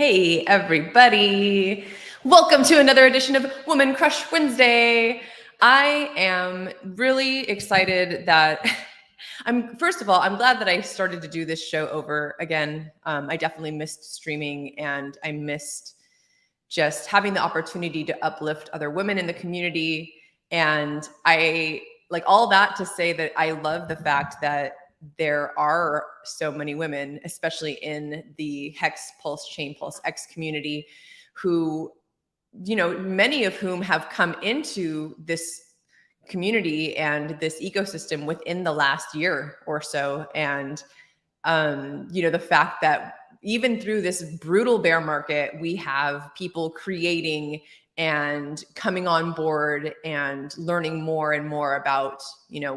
Hey, everybody. Welcome to another edition of Woman Crush Wednesday. I am really excited that first of all, I'm glad that I started to do this show over again. I definitely missed streaming and I missed just having the opportunity to uplift other women in the community. And I like all that to say that I love the fact that there are so many women, especially in the HEX PulseChain Pulse X community, who, many of whom have come into this community and this ecosystem within the last year or so. And, the fact that even through this brutal bear market, we have people creating and coming on board and learning more and more about,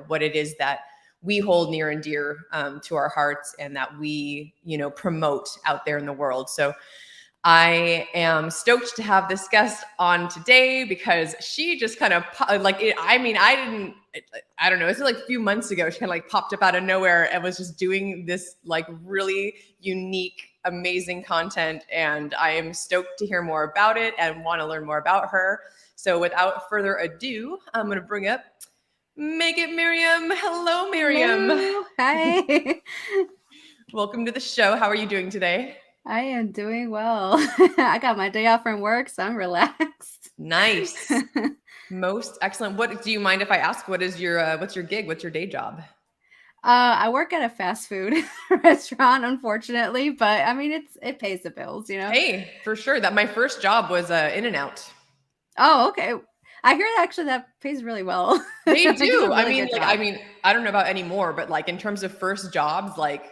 what it is that we hold near and dear to our hearts and that we, promote out there in the world. So I am stoked to have this guest on today because she just kind of I don't know. It's like a few months ago, she kind of like popped up out of nowhere and was just doing this like really unique, amazing content. And I am stoked to hear more about it and want to learn more about her. So without further ado, I'm going to bring up Make It Miriam. Hello, Miriam. Hello. Hi. Welcome to the show. How are you doing today? I am doing well. I got my day off from work, so I'm relaxed. Nice. Most excellent. What do you mind if I ask? What's your gig? What's your day job? I work at a fast food restaurant, unfortunately, but I mean it pays the bills, Hey, for sure. That my first job was In-N-Out. Oh, okay. I hear that pays really well. They do. I mean, I don't know about anymore, but like in terms of first jobs, like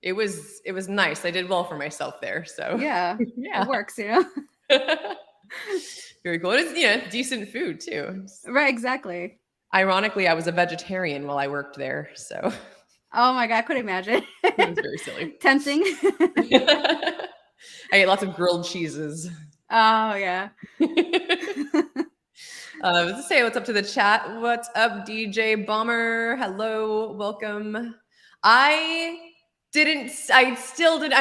it was nice. I did well for myself there. So yeah. It works, Very cool. It is, decent food too. Right, exactly. Ironically, I was a vegetarian while I worked there. So oh my God, I could imagine. It was very silly. Tempting. I ate lots of grilled cheeses. Oh yeah. Let's say what's up to the chat. What's up, DJ Bomber? Hello, welcome. I'm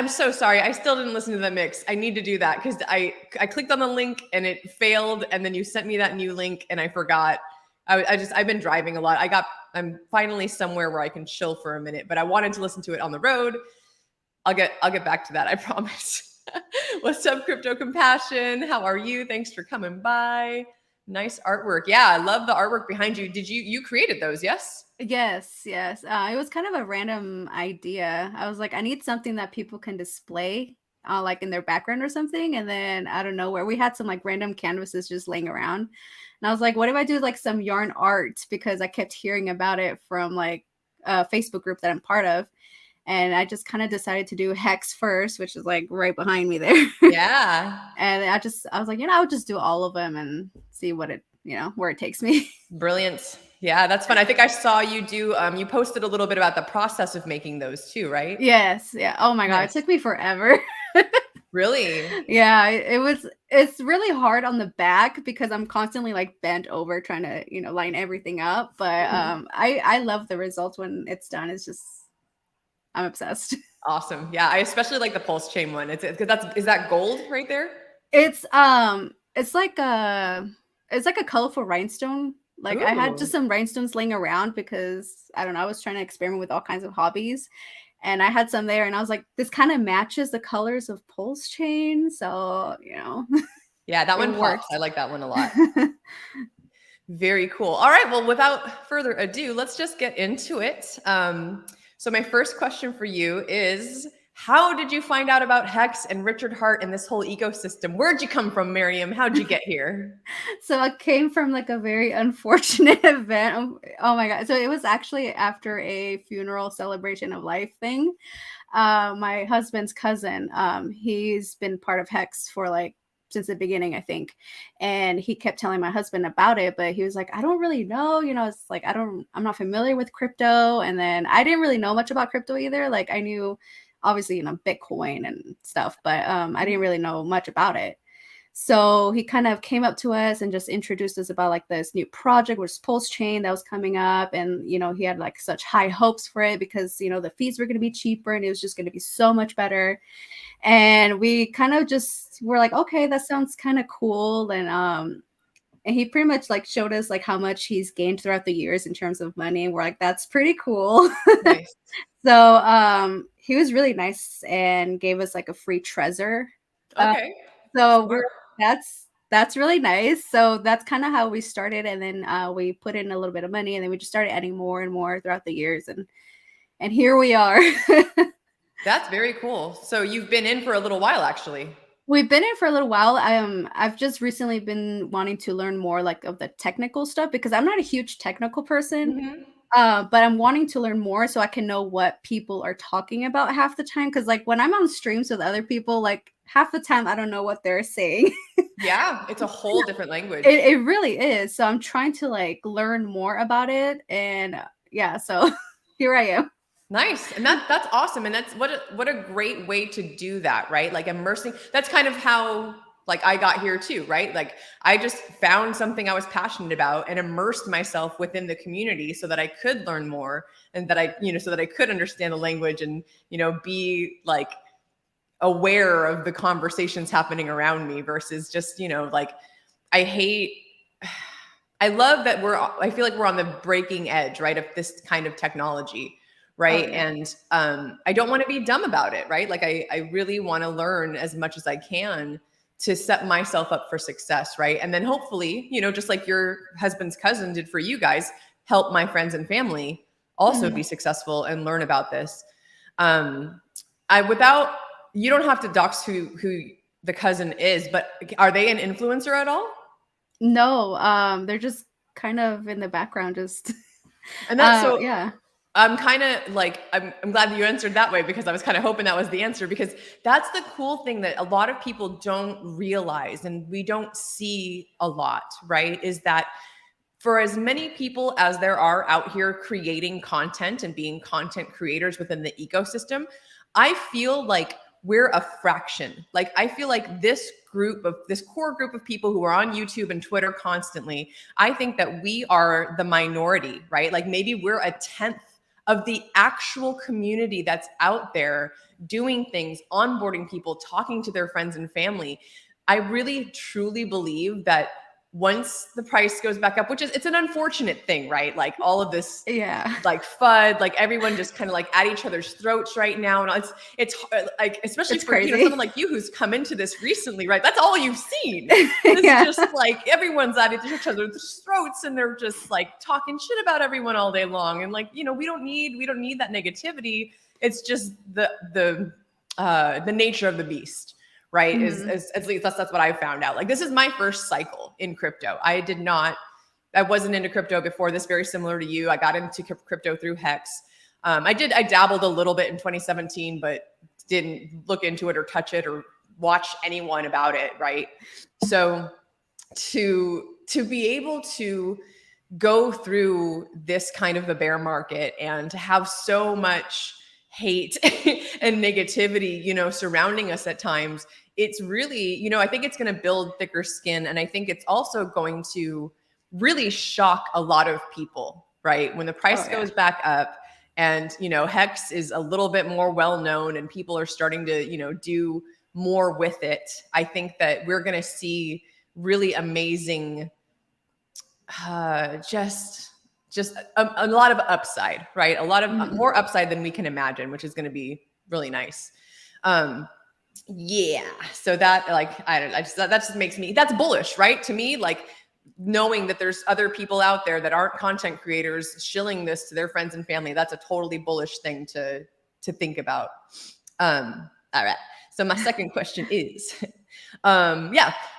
so sorry. I still didn't listen to the mix. I need to do that because I clicked on the link and it failed. And then you sent me that new link and I forgot. I've been driving a lot. I'm finally somewhere where I can chill for a minute, but I wanted to listen to it on the road. I'll get back to that. I promise. What's up, Crypto Compassion? How are you? Thanks for coming by. Nice artwork. Yeah, I love the artwork behind you. You created those? Yes. Yes. It was kind of a random idea. I was like, I need something that people can display, like in their background or something. And then I don't know where we had some like random canvases just laying around. And I was like, what if I do like some yarn art? Because I kept hearing about it from like a Facebook group that I'm part of. And I just kind of decided to do HEX first, which is like right behind me there. Yeah. And I was like, I'll just do all of them and see what it, where it takes me. Brilliant. Yeah, that's fun. I think I saw you do, you posted a little bit about the process of making those too, right? Yes. Yeah. Oh my God. Nice. It took me forever. Really? Yeah, it's really hard on the back because I'm constantly like bent over trying to, line everything up. But I love the results when it's done. It's just, I'm obsessed. Awesome. Yeah. I especially like the pulse chain one. Is that gold right there? It's like a colorful rhinestone. Like Ooh. I had just some rhinestones laying around because I don't know, I was trying to experiment with all kinds of hobbies. And I had some there and I was like, this kind of matches the colors of pulse chain. So, Yeah, that one works. I like that one a lot. Very cool. All right. Well, without further ado, let's just get into it. So my first question for you is, how did you find out about HEX and Richard Hart and this whole ecosystem? Where'd you come from, Miriam? How'd you get here? So I came from like a very unfortunate event. Oh my God. So it was actually after a funeral celebration of life thing. My husband's cousin, he's been part of HEX for like since the beginning, I think. And he kept telling my husband about it, but he was like, I don't really know, it's like, I'm not familiar with crypto. And then I didn't really know much about crypto either. Like I knew obviously, Bitcoin and stuff, but I didn't really know much about it. So he kind of came up to us and just introduced us about like this new project, which is PulseChain, that was coming up. And, he had like such high hopes for it because, the fees were going to be cheaper and it was just going to be so much better. And we kind of just were like, okay, that sounds kind of cool. And he pretty much like showed us like how much he's gained throughout the years in terms of money. And we're like, that's pretty cool. Nice. So he was really nice and gave us like a free treasure. Okay. So Smart. that's really nice. So that's kind of how we started, and then we put in a little bit of money, and then we just started adding more and more throughout the years, and here we are. That's very cool. So you've been in for a little while, actually. We've been in for a little while. I've just recently been wanting to learn more like of the technical stuff because I'm not a huge technical person. Mm-hmm. But I'm wanting to learn more so I can know what people are talking about half the time. Because like when I'm on streams with other people, like half the time I don't know what they're saying. Yeah, it's a whole different language. It really is. So I'm trying to like learn more about it, and yeah, so here I am. Nice. And that's awesome. And that's what a great way to do that, right? Like immersing. That's kind of how like I got here too, right? Like I just found something I was passionate about and immersed myself within the community so that I could learn more and that so that I could understand the language and, be like aware of the conversations happening around me versus just, like I love that I feel like we're on the breaking edge, right, of this kind of technology, right? Oh, yeah. And I don't want to be dumb about it, right? Like I really want to learn as much as I can to set myself up for success, right? And then hopefully, just like your husband's cousin did for you guys, help my friends and family also be successful and learn about this. You don't have to dox who the cousin is, but are they an influencer at all? No, they're just kind of in the background, just And that's so yeah. I'm kind of like, I'm glad that you answered that way because I was kind of hoping that was the answer because that's the cool thing that a lot of people don't realize and we don't see a lot, right? Is that for as many people as there are out here creating content and being content creators within the ecosystem, I feel like we're a fraction. Like I feel like this core group of people who are on YouTube and Twitter constantly, I think that we are the minority, right? Like maybe we're a 10th of the actual community that's out there doing things, onboarding people, talking to their friends and family. I really truly believe that once the price goes back up, it's an unfortunate thing, right? Like all of this, Yeah. like FUD, like everyone just kind of like at each other's throats right now. And it's like, especially It's for, crazy. someone like you who's come into this recently, right? That's all you've seen. It's Yeah. just like everyone's at each other's throats and they're just like talking shit about everyone all day long. And like, we don't need that negativity. It's just the nature of the beast. Right. Is at least that's what I found out. Like this is my first cycle in crypto. I wasn't into crypto before this, very similar to you. I got into crypto through HEX. I dabbled a little bit in 2017, but didn't look into it or touch it or watch anyone about it. Right. So to be able to go through this kind of a bear market and to have so much hate and negativity, surrounding us at times, it's really, I think it's going to build thicker skin. And I think it's also going to really shock a lot of people, right? When the price goes back up and, HEX is a little bit more well-known and people are starting to, do more with it. I think that we're going to see really amazing, just a lot of upside, right? A lot of more upside than we can imagine, which is going to be really nice. Yeah. So that that just makes me, that's bullish, right? To me, like knowing that there's other people out there that aren't content creators shilling this to their friends and family, that's a totally bullish thing to think about. All right. So my second question is,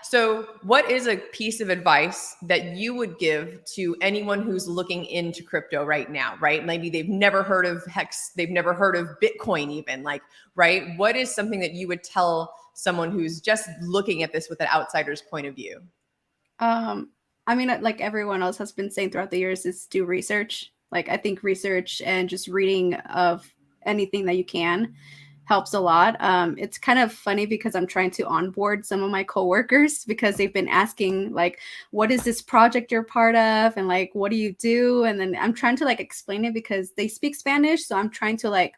so what is a piece of advice that you would give to anyone who's looking into crypto right now, right? Maybe they've never heard of HEX, they've never heard of Bitcoin even, like, right? What is something that you would tell someone who's just looking at this with an outsider's point of view? I mean, like everyone else has been saying throughout the years, is do research. Like I think research and just reading of anything that you can helps a lot. It's kind of funny because I'm trying to onboard some of my coworkers because they've been asking like, what is this project you're part of? And like, what do you do? And then I'm trying to like explain it because they speak Spanish. So I'm trying to like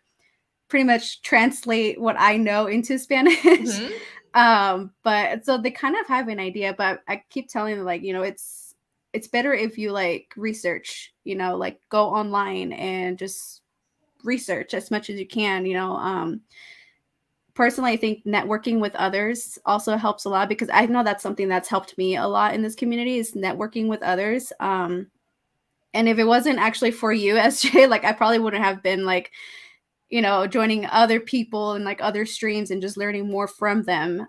pretty much translate what I know into Spanish. Mhm. But so they kind of have an idea, but I keep telling them like, it's better if you like research, like go online and just research as much as you can, personally, I think networking with others also helps a lot because I know that's something that's helped me a lot in this community is networking with others. And if it wasn't actually for you, SJ, like I probably wouldn't have been like, joining other people and like other streams and just learning more from them.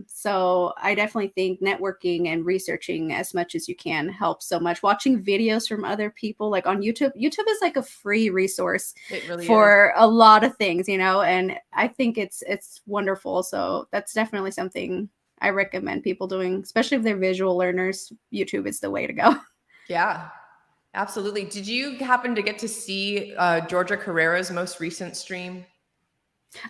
So I definitely think networking and researching as much as you can helps so much. Watching videos from other people like on YouTube. YouTube is like a free resource It really is. for a lot of things, and I think it's wonderful. So that's definitely something I recommend people doing, especially if they're visual learners. YouTube is the way to go. Yeah, absolutely. Did you happen to get to see Georgia Carrera's most recent stream?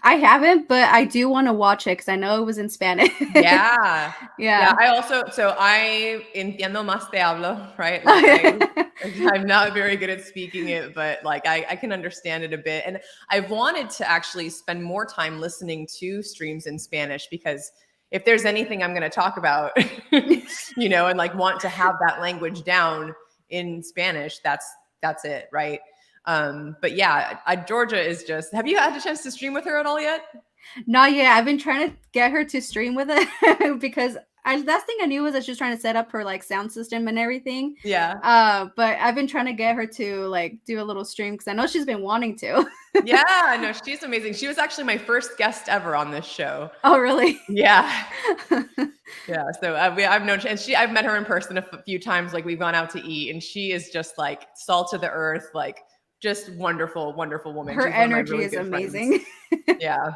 I haven't, but I do want to watch it because I know it was in Spanish. Yeah. Yeah. I also, so I entiendo más te hablo, right? Like I'm not very good at speaking it, but like I can understand it a bit. And I've wanted to actually spend more time listening to streams in Spanish because if there's anything I'm going to talk about, and like want to have that language down in Spanish, that's it, right? But yeah, Georgia is just, have you had a chance to stream with her at all yet? Not yet. I've been trying to get her to stream with it because last thing I knew was that she was trying to set up her like sound system and everything. Yeah. But I've been trying to get her to like do a little stream because I know she's been wanting to. Yeah, no, she's amazing. She was actually my first guest ever on this show. Oh, really? Yeah. Yeah. So I've known, and I've met her in person a few times. Like we've gone out to eat, and she is just like salt of the earth, like just wonderful, wonderful woman. Her She's one of my energy really is good amazing. Yeah.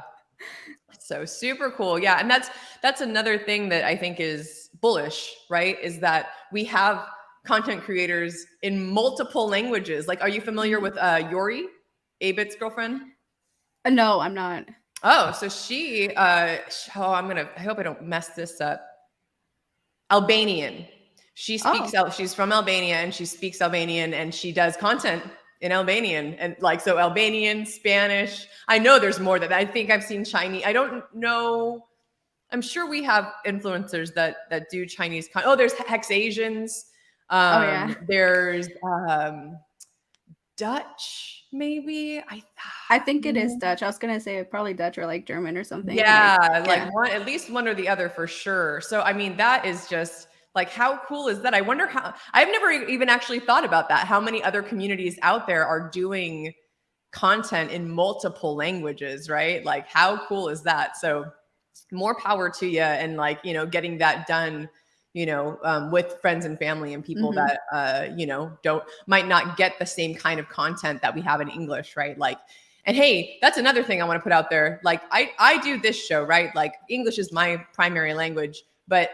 So super cool. Yeah. And that's another thing that I think is bullish, right? Is that we have content creators in multiple languages. Like, are you familiar with Yori, Abit's girlfriend? No, I'm not. Oh, so she, I hope I don't mess this up. Albanian. She speaks out, she's from Albania and she speaks Albanian and she does content in Albanian and like, so Albanian, Spanish. I know there's more that I think I've seen Chinese. I don't know. I'm sure we have influencers that do Chinese. There's Hex Asians. Yeah. There's Dutch, maybe. I think it is Dutch. I was gonna say probably Dutch or like German or something. Yeah, like one, at least one or the other for sure. So I mean, that is just like, how cool is that? I wonder how, I've never even actually thought about that. How many other communities out there are doing content in multiple languages, right? Like, how cool is that? So more power to you, and like, getting that done, with friends and family and people that, might not get the same kind of content that we have in English, right? Like, and hey, that's another thing I want to put out there. Like I do this show, right? Like English is my primary language, but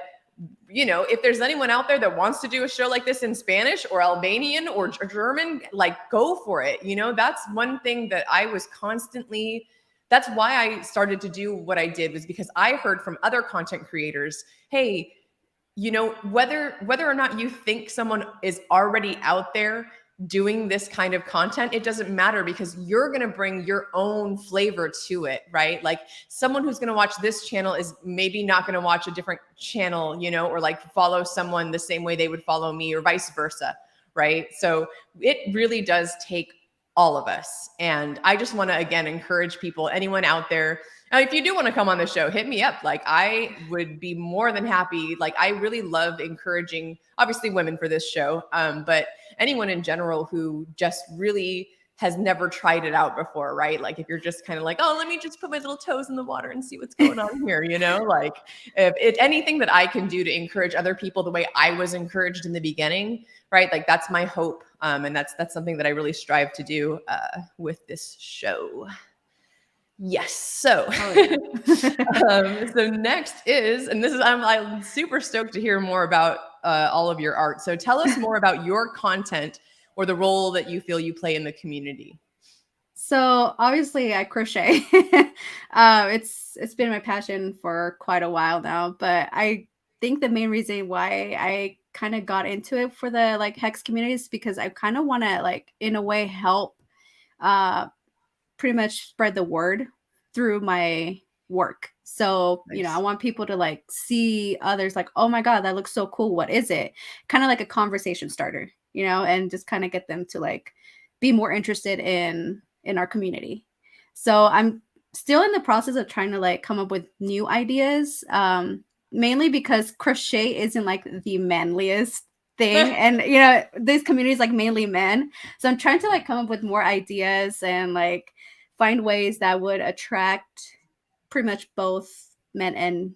if there's anyone out there that wants to do a show like this in Spanish or Albanian or German, like go for it. That's one thing that I was constantly, that's why I started to do what I did, was because I heard from other content creators, hey, whether or not you think someone is already out there doing this kind of content, it doesn't matter, because you're going to bring your own flavor to it, right? Like someone who's going to watch this channel is maybe not going to watch a different channel, or like follow someone the same way they would follow me, or vice versa, right? So it really does take all of us. And I just want to, again, encourage people, anyone out there, if you do want to come on the show, hit me up. Like I would be more than happy. Like I really love encouraging, obviously women for this show, but anyone in general who just really has never tried it out before, right? Like if you're just kind of like, oh, let me just put my little toes in the water and see what's going on here, like if it, anything that I can do to encourage other people the way I was encouraged in the beginning, right? Like that's my hope. And that's something that I really strive to do with this show. Yes. So, so next is, and this is, I'm super stoked to hear more about all of your art. So tell us more about your content or the role that you feel you play in the community. So obviously I crochet. It's been my passion for quite a while now, but I think the main reason why I kind of got into it for the like hex communities because I kind of want to like in a way help uh pretty much spread the word through my work. So, I Nice. want people to like see others like, oh my God, that looks so cool. What is it? Kind of like a conversation starter, and just kind of get them to like be more interested in our community. So I'm still in the process of trying to like come up with new ideas. Mainly because crochet isn't like the manliest thing. And this community is like mainly men. So I'm trying to like come up with more ideas and like find ways that would attract pretty much both men and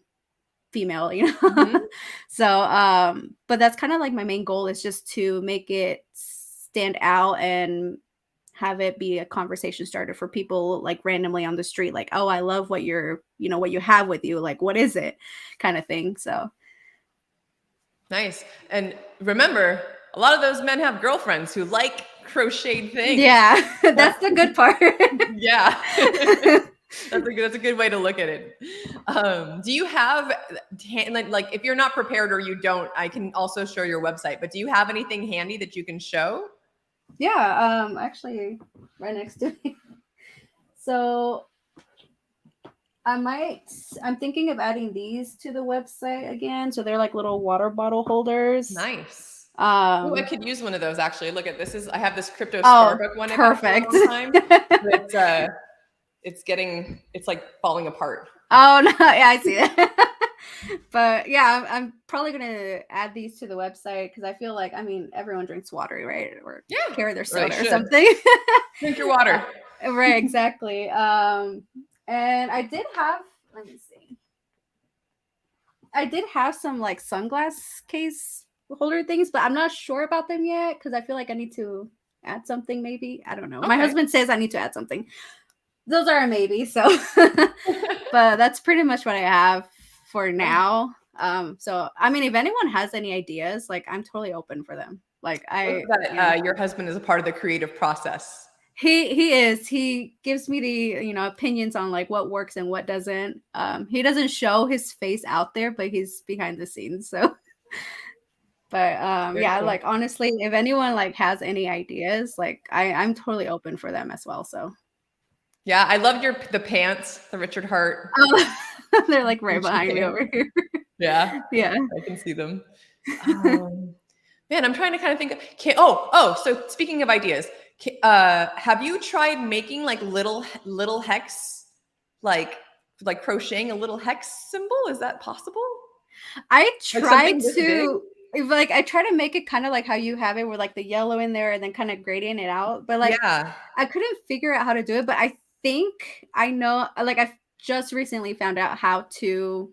female. Mhm. So but that's kind of like my main goal is just to make it stand out and have it be a conversation starter for people like randomly on the street like, oh, I love what what you have with you, like what is it, kind of thing. So Nice. And remember, a lot of those men have girlfriends who like crocheted things. yeah, that's the good part. Yeah. That's a good way to look at it. Do you have like if you're not prepared or you don't, I can also show your website, but do you have anything handy that you can show? Yeah, actually right next to me. So I'm thinking of adding these to the website again. So they're like little water bottle holders. Nice. Oh, I Um, could use one of those actually. Look at this I have this crypto oh, Starbucks one I've had for a perfect. long time. But it's like falling apart. Oh no, yeah, I see it. But yeah, I'm probably gonna add these to the website because I feel like everyone drinks water, right? Or Yeah. carry their Or they soda or should. something. Drink your water. Right, exactly. And I did have, let me see. I did have some like sunglass case holder things, but I'm not sure about them yet because I feel like I need to add something maybe. I don't know. My Okay. husband says I need to add something. Those are a maybe. So, but that's pretty much what I have for now. So if anyone has any ideas, like I'm totally open for them. Like Your husband is a part of the creative process. he is. He gives me the opinions on like what works and what doesn't. He doesn't show his face out there, but he's behind the scenes. So, but Very yeah, cool. like honestly, if anyone like has any ideas, like I'm totally open for them as well. So Yeah, I loved the pants, the Richard Hart. they're like right Gucci behind me pants. over here. Yeah, Yeah. I can see them. Man, I'm trying to kind of think. So speaking of ideas, have you tried making like little hex, like crocheting a little hex symbol? Is that possible? I Like tried something this big? to like I try to make it kind of like how you have it with like the yellow in there and then kind of gradient it out. But like Yeah. I couldn't figure out how to do it. But I think I know like I've just recently found out how to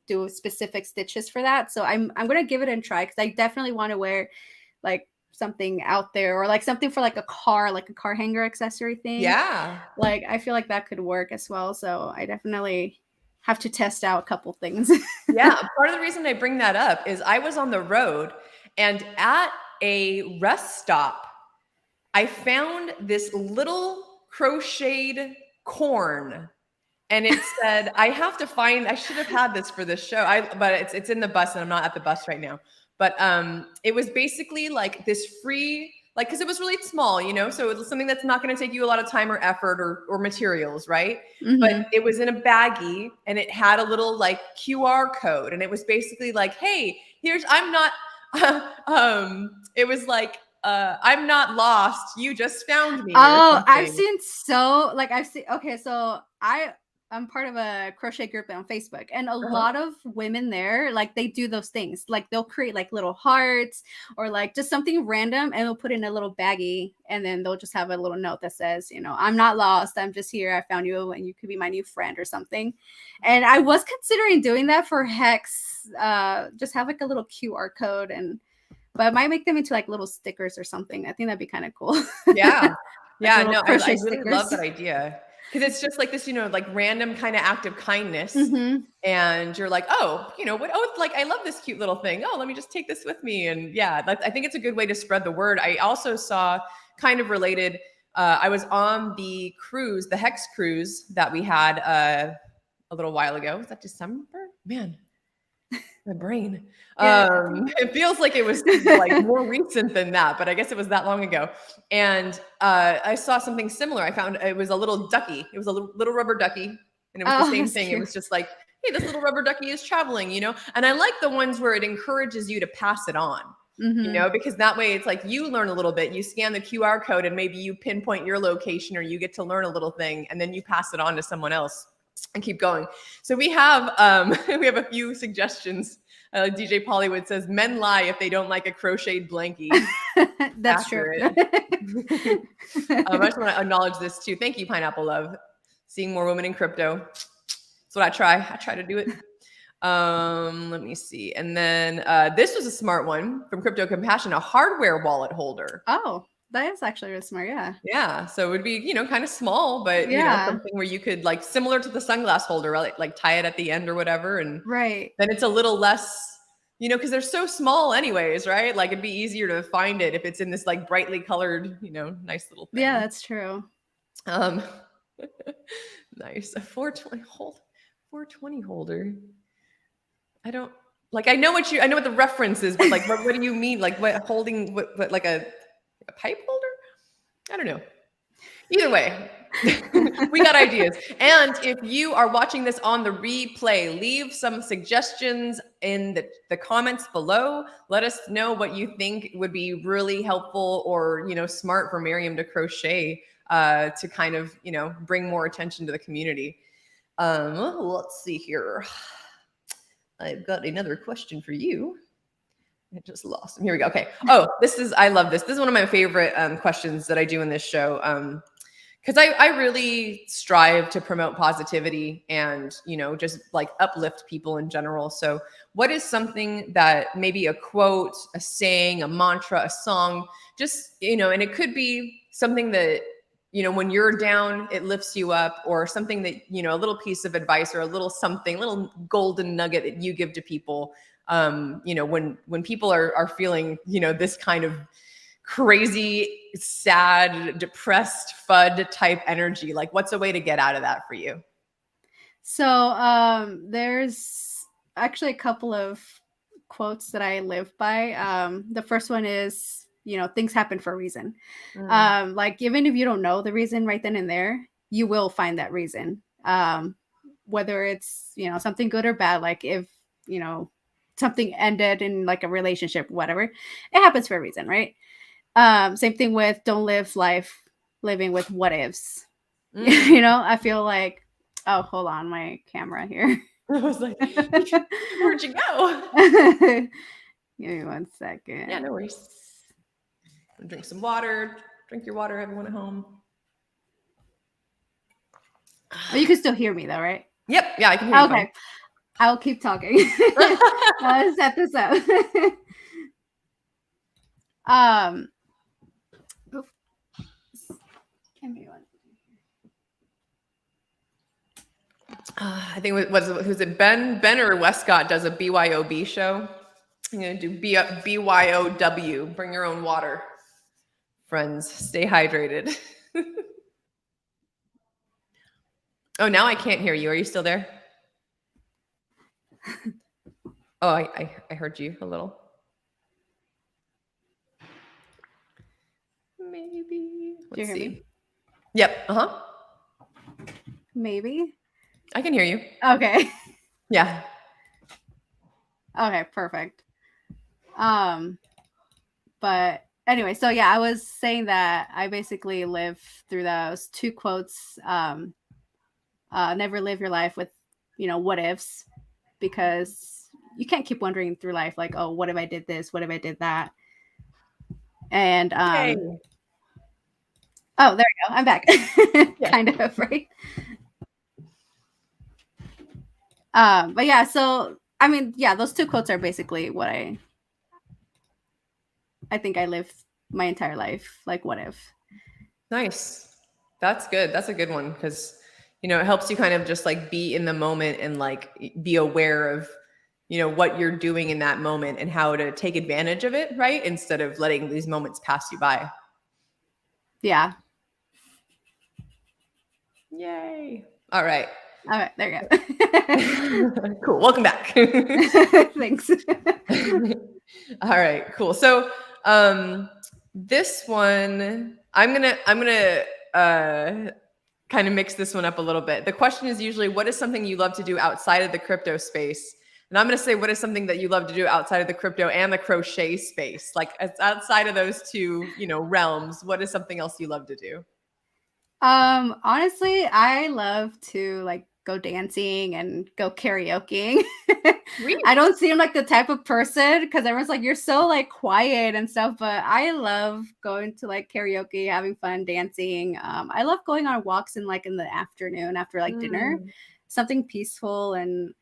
do specific stitches for that. So I'm gonna give it a try because I definitely want to wear like something out there or like something for like a car hanger accessory thing. Yeah. Like I feel like that could work as well. So I definitely have to test out a couple things. Yeah, part of the reason I bring that up is I was on the road and at a rest stop, I found this little crocheted corn and it said, I should have had this for this show. But it's in the bus and I'm not at the bus right now. But it was basically like this free, like, because it was really small, so it was something that's not going to take you a lot of time or effort or materials, right? But Mhm. it was in a baggie and it had a little like QR code. And it was basically like, hey, I'm not, it was like, I'm not lost. You just found me or Oh, something. I've seen okay, so I'm part of a crochet group on Facebook and a Uh-huh. lot of women there like they do those things. Like they'll create like little hearts or like just something random and they'll put in a little baggie and then they'll just have a little note that says, I'm not lost. I'm just here. I found you and you could be my new friend or something. And I was considering doing that for Hex. Just have like a little QR code but I might make them into like little stickers or something. I think that'd be kind of cool. Yeah. Like Yeah, little no, I crochet really love stickers. that idea because it's just like this, like random kind of act of kindness. Mm-hmm. And you're like, oh, what? Oh, it's like, I love this cute little thing. Oh, let me just take this with me. And yeah, I think it's a good way to spread the word. I also saw kind of related, I was on the cruise, the HEX cruise that we had a little while ago. Was that December? Man, my brain. It feels like it was like more recent than that, but I guess it was that long ago. And I saw something similar. I found it was a little ducky. It was a little rubber ducky, and it was the same thing. Cute. It was just like, hey, this little rubber ducky is traveling, you know. And I like the ones where it encourages you to pass it on. You know, because that way it's like you learn a little bit, you scan the QR code and maybe you pinpoint your location or you get to learn a little thing and then you pass it on to someone else and keep going. So we have a few suggestions. DJ Pollywood says men lie if they don't like a crocheted blankie. That's accurate. True. I just want to acknowledge this too. Thank you, Pineapple Love. Seeing more women in crypto. That's what I try to do it. Let me see. And then this was a smart one from Crypto Compassion, a hardware wallet holder. Oh, that is actually really smart. Yeah. Yeah. So it would be, you know, kind of small, but you know, something where you could like similar to the sunglass holder, right? Like tie it at the end or whatever. And then it's a little less, you know, because they're so small anyways, right? Like it'd be easier to find it if it's in this like brightly colored, you know, nice little thing. Yeah, that's true. Nice. A 420 holder. I don't like. I know what the reference is, but like, what do you mean? Like, what holding? What like a pipe holder? I don't know. Either way, we got ideas. And if you are watching this on the replay, leave some suggestions in the comments below. Let us know what you think would be really helpful or, you know, smart for Miriam to crochet to kind of, you know, bring more attention to the community. Let's see here. I've got another question for you. I just lost them. Here we go. Okay. Oh, I love this. This is one of my favorite questions that I do in this show. Because I really strive to promote positivity and, you know, just like uplift people in general. So what is something that maybe a quote, a saying, a mantra, a song, just, you know, and it could be something that, you know, when you're down, it lifts you up, or something that, you know, a little piece of advice or a little something, little golden nugget that you give to people, you know, when people are feeling, you know, this kind of crazy, sad, depressed, FUD type energy. Like, what's a way to get out of that for you? So there's actually a couple of quotes that I live by. The first one is, you know, things happen for a reason. Like, even if you don't know the reason right then and there, you will find that reason. Whether it's, you know, something good or bad, like if, you know, something ended in like a relationship, whatever, it happens for a reason, right? Same thing with don't live life living with what ifs. You know, I feel like, oh, hold on, my camera here. I was like, where'd you go? Give me 1 second. Yeah, no worries. Drink some water. Drink your water, everyone at home. Oh, you can still hear me though, right? Yep. Yeah, I can hear you. Okay. I'll keep talking. Let's set this up. Give me one. I think who's it? Ben or Westcott does a BYOB show. I'm gonna do BYOW. Bring your own water, friends. Stay hydrated. Oh, now I can't hear you. Are you still there? Oh, I heard you a little. Maybe. Do you hear me? Yep. Maybe. I can hear you. Okay. Yeah. Okay, perfect. But anyway, so yeah, I was saying that I basically live through those two quotes. Never live your life with, you know, what ifs, because you can't keep wondering through life like, oh, what if I did this? What if I did that? And oh, there we go. I'm back. Yeah. Kind of, right? But yeah, so I mean, yeah, those two quotes are basically what I think I live my entire life. Like, what if? Nice. That's good. That's a good one, because, you know, it helps you kind of just like be in the moment and like be aware of, you know, what you're doing in that moment and how to take advantage of it, right? Instead of letting these moments pass you by. Yeah. Yay. All right. All right, there you go. Cool. Welcome back. Thanks. All right, cool. So this one, I'm gonna kind of mix this one up a little bit. The question is usually, what is something you love to do outside of the crypto space? And I'm gonna say, what is something that you love to do outside of the crypto and the crochet space? Like outside of those two, realms, what is something else you love to do? Honestly, I love to like go dancing and go karaokeing. Sweet. I don't seem like the type of person because everyone's like, you're so like quiet and stuff, but I love going to like karaoke, having fun, dancing. I love going on walks in like in the afternoon after like dinner, something peaceful and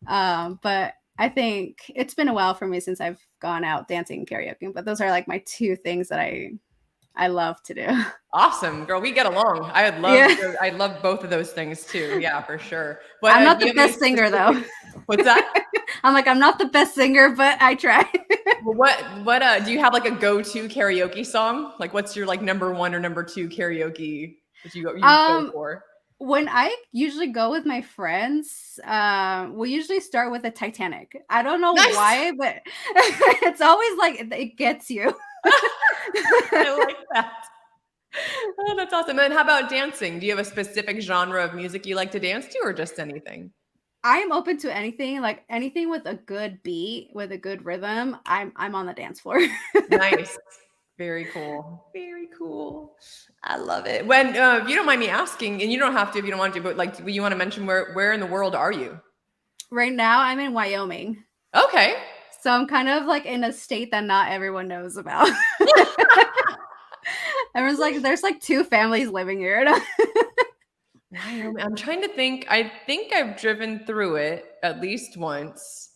but I think it's been a while for me since I've gone out dancing and karaoke, but those are like my two things that I love to do. Awesome, girl. We get along. I love both of those things too. Yeah, for sure. But I'm not the best singer though. What's that? I'm like, I'm not the best singer, but I try. Well, what do you have like a go-to karaoke song? Like what's your like number one or number two karaoke that you go for? When I usually go with my friends, we usually start with a Titanic. I don't know why, but it's always like it gets you. I like that. Oh, that's awesome. And how about dancing? Do you have a specific genre of music you like to dance to, or just anything? I'm open to anything, like anything with a good beat, with a good rhythm. I'm on the dance floor. Nice. Very cool. Very cool. I love it. When if you don't mind me asking, and you don't have to if you don't want to, but like, you want to mention where in the world are you? Right now, I'm in Wyoming. Okay. So I'm kind of like in a state that not everyone knows about. Everyone's like, there's like two families living here. Wyoming. I'm trying to think. I think I've driven through it at least once.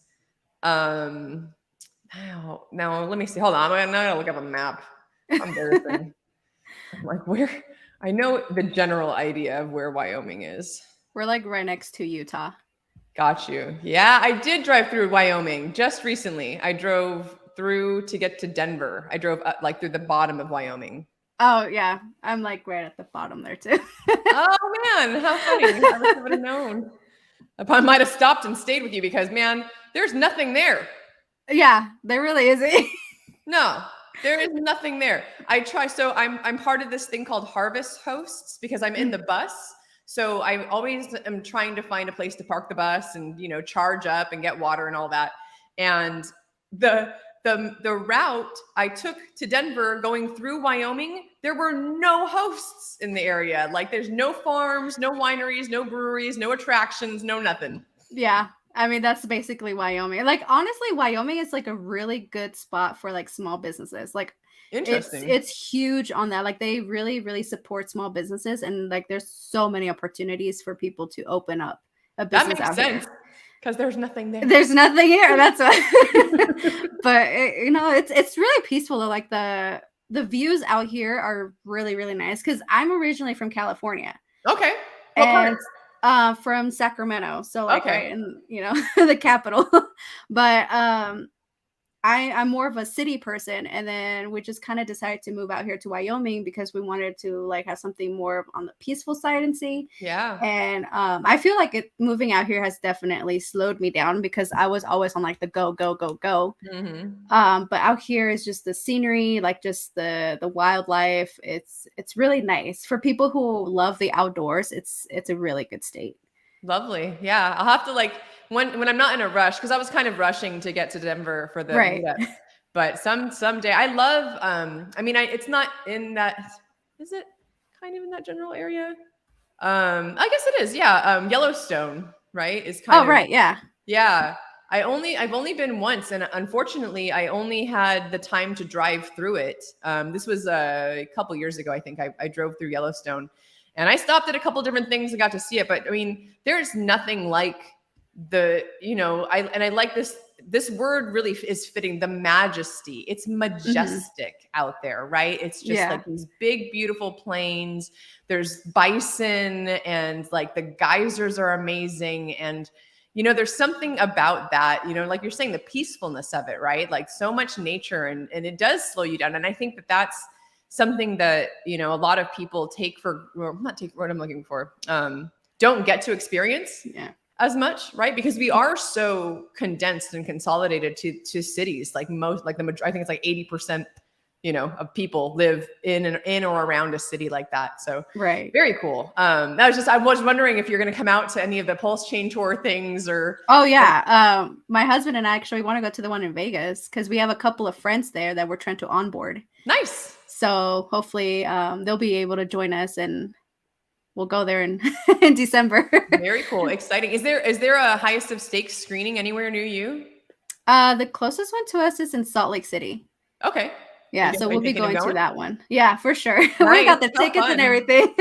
Now let me see. Hold on. I'm gonna look up a map. I'm embarrassing. I'm like, where? I know the general idea of where Wyoming is. We're like right next to Utah. Got you. Yeah, I did drive through Wyoming just recently. I drove through to get to Denver. I drove up, like through the bottom of Wyoming. Oh yeah, I'm like right at the bottom there too. Oh man, how funny! I wish I would have known. I might have stopped and stayed with you because man, there's nothing there. Yeah, there really isn't. No, there is nothing there. I try. So I'm part of this thing called Harvest Hosts because I'm in the bus. So I always am trying to find a place to park the bus and charge up and get water and all that. And the route I took to Denver going through Wyoming, there were no hosts in the area. Like there's no farms, no wineries, no breweries, no attractions, no nothing. Yeah. I mean, that's basically Wyoming. Like, honestly, Wyoming is like a really good spot for like small businesses. Like, interesting. It's huge on that. Like, they really, really support small businesses. And like, there's so many opportunities for people to open up a business out here. Because there's nothing there. There's nothing here. That's why. But it's really peaceful though. Like the views out here are really, really nice. Because I'm originally from California. Okay. What part? From Sacramento. So like right in the capital. But I'm more of a city person, and then we just kind of decided to move out here to Wyoming because we wanted to like have something more on the peaceful side and see. Yeah. And I feel like moving out here has definitely slowed me down because I was always on like the go, go, go, go. Mm-hmm. But out here is just the scenery, like just the wildlife. It's really nice for people who love the outdoors. It's a really good state. Lovely. Yeah. I'll have to like when I'm not in a rush, because I was kind of rushing to get to Denver for the meetup. But someday I love I mean it's not in that, is it kind of in that general area? I guess it is, yeah. Yellowstone, right? Is kind of right, yeah. Yeah. I've only been once, and unfortunately I only had the time to drive through it. This was a couple years ago, I think. I drove through Yellowstone. And I stopped at a couple different things and got to see it. But I mean, there's nothing like I like this word really is fitting, the majesty. It's majestic out there, right? It's just like these big, beautiful plains. There's bison and like the geysers are amazing. And, there's something about that, like you're saying, the peacefulness of it, right? Like so much nature and it does slow you down. And I think that's something that, you know, a lot of people take for, or not take, what I'm looking for, don't get to experience as much, right? Because we are so condensed and consolidated to cities. Like most, like I think it's like 80%, you know, of people live in or around a city like that. So very cool. I was wondering if you're going to come out to any of the PulseChain tour things or. Oh yeah. My husband and I actually want to go to the one in Vegas because we have a couple of friends there that we're trying to onboard. Nice. So hopefully they'll be able to join us and we'll go there in December. Very cool. Exciting. Is there a highest of stakes screening anywhere near you? The closest one to us is in Salt Lake City. Okay. Yeah, so we'll be going to that one. Yeah, for sure. Nice. We got the tickets and everything.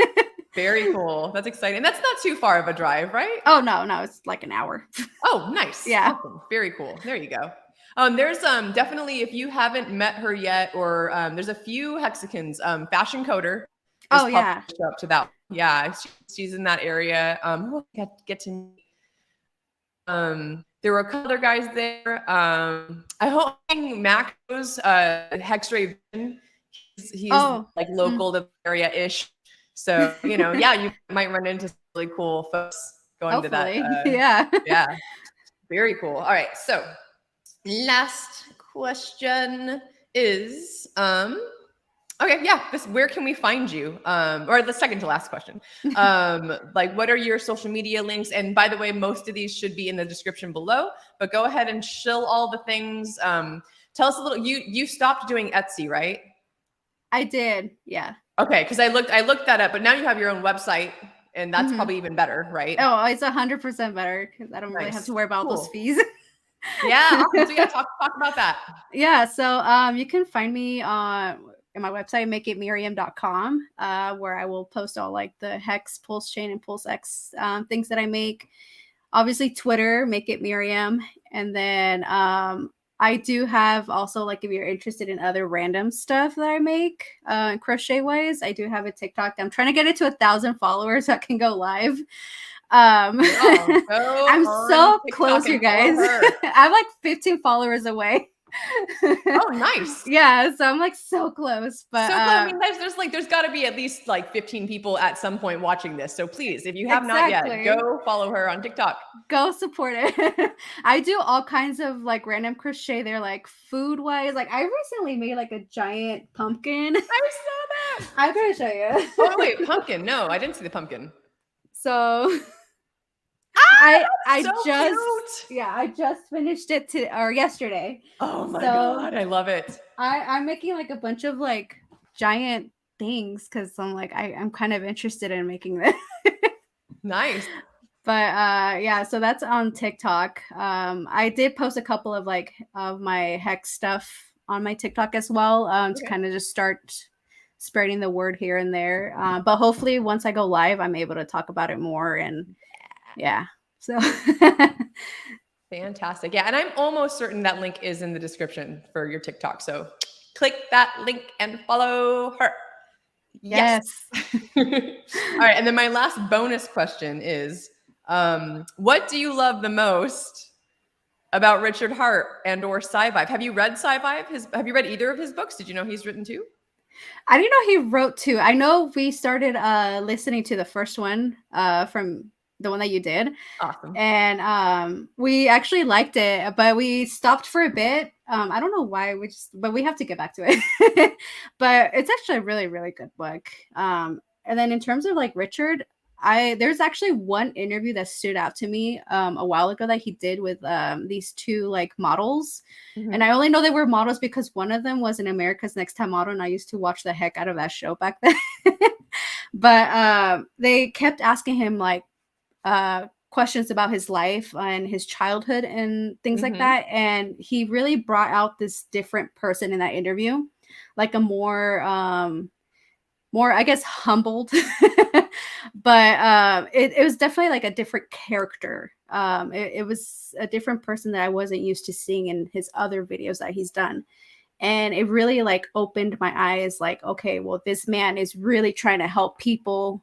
Very cool. That's exciting. That's not too far of a drive, right? Oh, no, it's like an hour. Oh, nice. Yeah. Awesome. Very cool. There you go. There's definitely, if you haven't met her yet, or there's a few Hexicans, Fashion Coder. Oh yeah. Up to that. Yeah, she's in that area. Get to meet. There were a couple other guys there. I hope Mac knows Hex Ray Vision. He's like local to the area-ish. So, you know, yeah, you might run into some really cool folks going to that. Yeah. Very cool. All right. So last question is, okay, yeah. Where can we find you? Or the second to last question. Like, what are your social media links? And by the way, most of these should be in the description below. But go ahead and shill all the things. Tell us a little. You stopped doing Etsy, right? I did. Yeah. Okay, because I looked that up, but now you have your own website, and that's probably even better, right? Oh, it's 100% better because I don't really have to worry about those fees. Yeah. Awesome. So yeah, talk about that. Yeah. So you can find me on my website, makeitmiriam.com, where I will post all like the Hex, PulseChain, and PulseX things that I make. Obviously, Twitter, Make It Miriam, and then I do have also, like, if you're interested in other random stuff that I make crochet wise, I do have a TikTok. I'm trying to get it to 1,000 followers so I can go live. I'm so close, you guys. I'm like 15 followers away. Oh, nice. Yeah, so I'm like so close. But I mean, there's got to be at least like 15 people at some point watching this. So please, if you have not yet, go follow her on TikTok. Go support it. I do all kinds of like random crochet. They're like food wise. Like I recently made like a giant pumpkin. I saw that. I'm gonna show you. Oh wait, pumpkin. No, I didn't see the pumpkin. So I just finished it yesterday. Oh my God, I love it. I'm making like a bunch of like giant things because I'm like I'm kind of interested in making this. Nice. But yeah, so that's on TikTok. I did post a couple of like of my Hex stuff on my TikTok as well to kind of just start spreading the word here and there. But hopefully once I go live, I'm able to talk about it more and yeah. So fantastic. Yeah. And I'm almost certain that link is in the description for your TikTok. So click that link and follow her. Yes. All right. And then my last bonus question is, what do you love the most about Richard Hart and or Sci-Vive? Have you read Sci-Vive? Have you read either of his books? Did you know he's written two? I didn't know he wrote two. I know we started listening to the first one from the one that you did. Awesome. And we actually liked it, but we stopped for a bit. I don't know why but we have to get back to it. But it's actually a really, really good book. And then in terms of like Richard, there's actually one interview that stood out to me a while ago that he did with these two like models. And I only know they were models because one of them was an America's Next Top Model, and I used to watch the heck out of that show back then. But they kept asking him like questions about his life and his childhood and things like that, and he really brought out this different person in that interview, like a more I guess humbled but it was definitely like a different character. It was a different person that I wasn't used to seeing in his other videos that he's done. And it really like opened my eyes like, okay, well, this man is really trying to help people,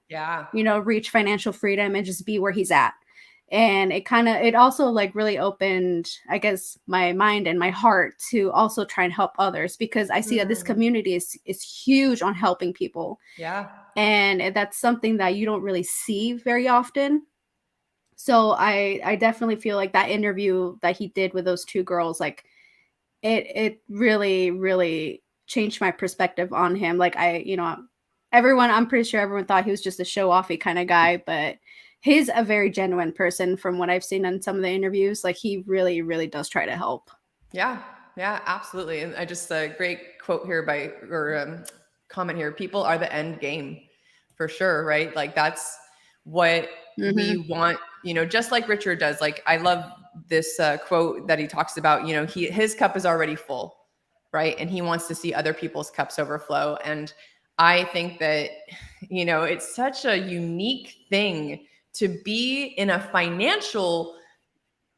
reach financial freedom and just be where he's at. And it also like really opened, I guess, my mind and my heart to also try and help others, because I see that this community is huge on helping people. Yeah. And that's something that you don't really see very often. So I definitely feel like that interview that he did with those two girls, like it really, really changed my perspective on him. Like I'm pretty sure everyone thought he was just a show offy kind of guy, but he's a very genuine person from what I've seen in some of the interviews. Like he really, really does try to help. Yeah. Yeah, absolutely. And I just a great quote here comment here. People are the end game for sure. Right. Like that's what we want, just like Richard does. Like, I love this quote that he talks about, his cup is already full, right? And he wants to see other people's cups overflow. And I think that, it's such a unique thing to be in a financial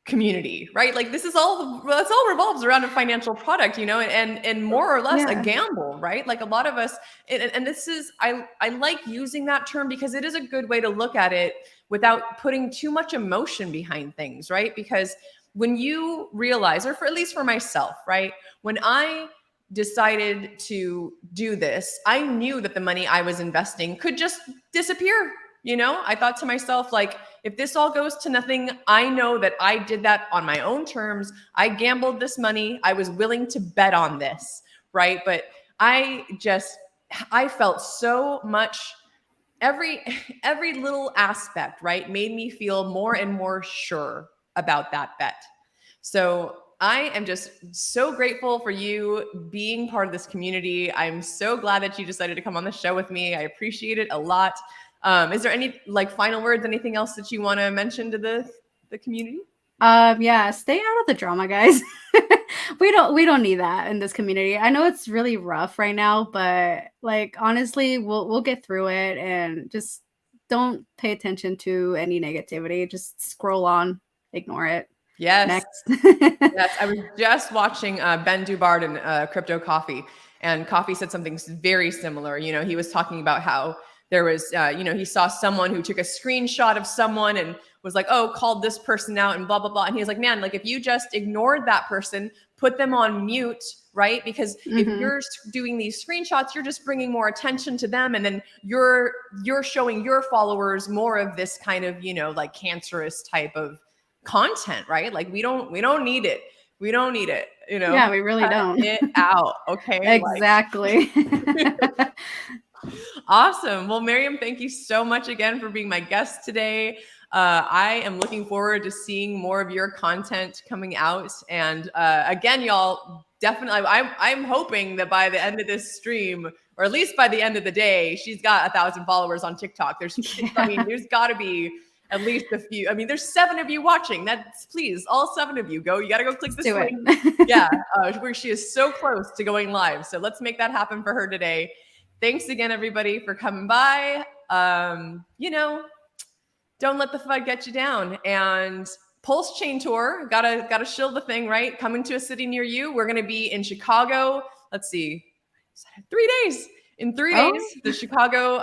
community, right? Like that's all revolves around a financial product, and more or less a gamble, right? Like a lot of us, and this is, I like using that term because it is a good way to look at it without putting too much emotion behind things, right? Because when you realize, or for at least for myself, right? When I decided to do this, I knew that the money I was investing could just disappear. I thought to myself, like, if this all goes to nothing, I know that I did that on my own terms. I gambled this money. I was willing to bet on this, right? But I felt so much, every little aspect, right, made me feel more and more sure about that bet. So I am just so grateful for you being part of this community. I'm so glad that you decided to come on the show with me. I appreciate it a lot. Is there any like final words, anything else that you want to mention to the community? Yeah, stay out of the drama, guys. We don't need that in this community. I know it's really rough right now, but like honestly, we'll get through it, and just don't pay attention to any negativity. Just scroll on, ignore it. Yes. Next. Yes, I was just watching Ben Dubard and Crypto Coffee, and Coffee said something very similar. He was talking about how there was, he saw someone who took a screenshot of someone and was like, oh, called this person out and blah, blah, blah. And he was like, man, like if you just ignored that person, put them on mute, right? Because if you're doing these screenshots, you're just bringing more attention to them. And then you're showing your followers more of this kind of, like cancerous type of content, right? Like we don't need it. We don't need it. Yeah, we really don't. It out. Okay. Exactly. Awesome. Well, Miriam, thank you so much again for being my guest today. I am looking forward to seeing more of your content coming out. And again, y'all, definitely, I'm hoping that by the end of this stream, or at least by the end of the day, she's got 1,000 followers on TikTok. There's got to be at least a few. I mean, there's 7 of you watching. That's, please, all 7 of you go. You got to go click this link. Yeah, where she is so close to going live. So let's make that happen for her today. Thanks again, everybody, for coming by. Don't let the FUD get you down. And PulseChain tour, gotta shill the thing, right? Coming to a city near you. We're gonna be in Chicago. Let's see, 3 days. In 3 days, the Chicago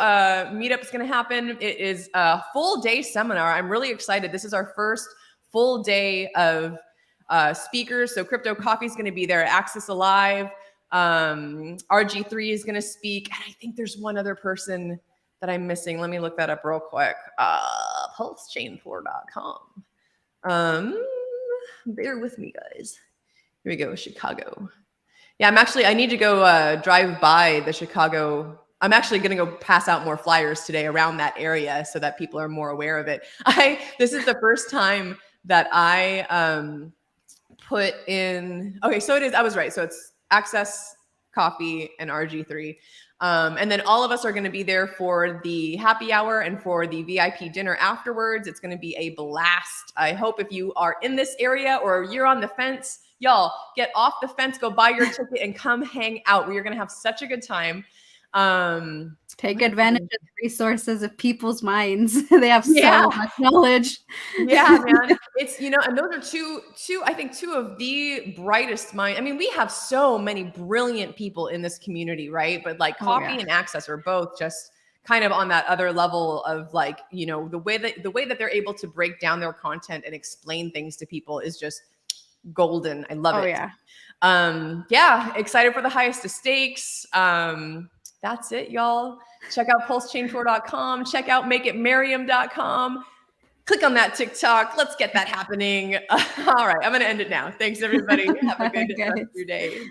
meetup is going to happen. It is a full day seminar. I'm really excited. This is our first full day of speakers. So Crypto Coffee is going to be there. Access Alive. RG3 is going to speak. And I think there's one other person that I'm missing. Let me look that up real quick. PulseChain4.com. Bear with me, guys. Here we go, Chicago. Yeah, I need to go drive by the Chicago. I'm actually going to go pass out more flyers today around that area so that people are more aware of it. This is the first time that I put in, okay, so it is, I was right. So it's Access Coffee and RG3. And then all of us are going to be there for the happy hour and for the VIP dinner afterwards. It's going to be a blast. I hope if you are in this area or you're on the fence, y'all get off the fence, go buy your ticket and come hang out. We are going to have such a good time. Take advantage of the resources of people's minds. They have so much knowledge. Yeah, man. It's, and those are two of the brightest minds. I mean, we have so many brilliant people in this community, right? But like Coffee and Access are both just kind of on that other level of like, you know, the way that they're able to break down their content and explain things to people is just golden. I love it. Yeah. Yeah, excited for the highest of stakes. That's it, y'all. Check out pulsechaintour.com. Check out makeitmiriam.com. Click on that TikTok. Let's get that happening. All right, I'm going to end it now. Thanks, everybody. Have a good rest of your day. Bye.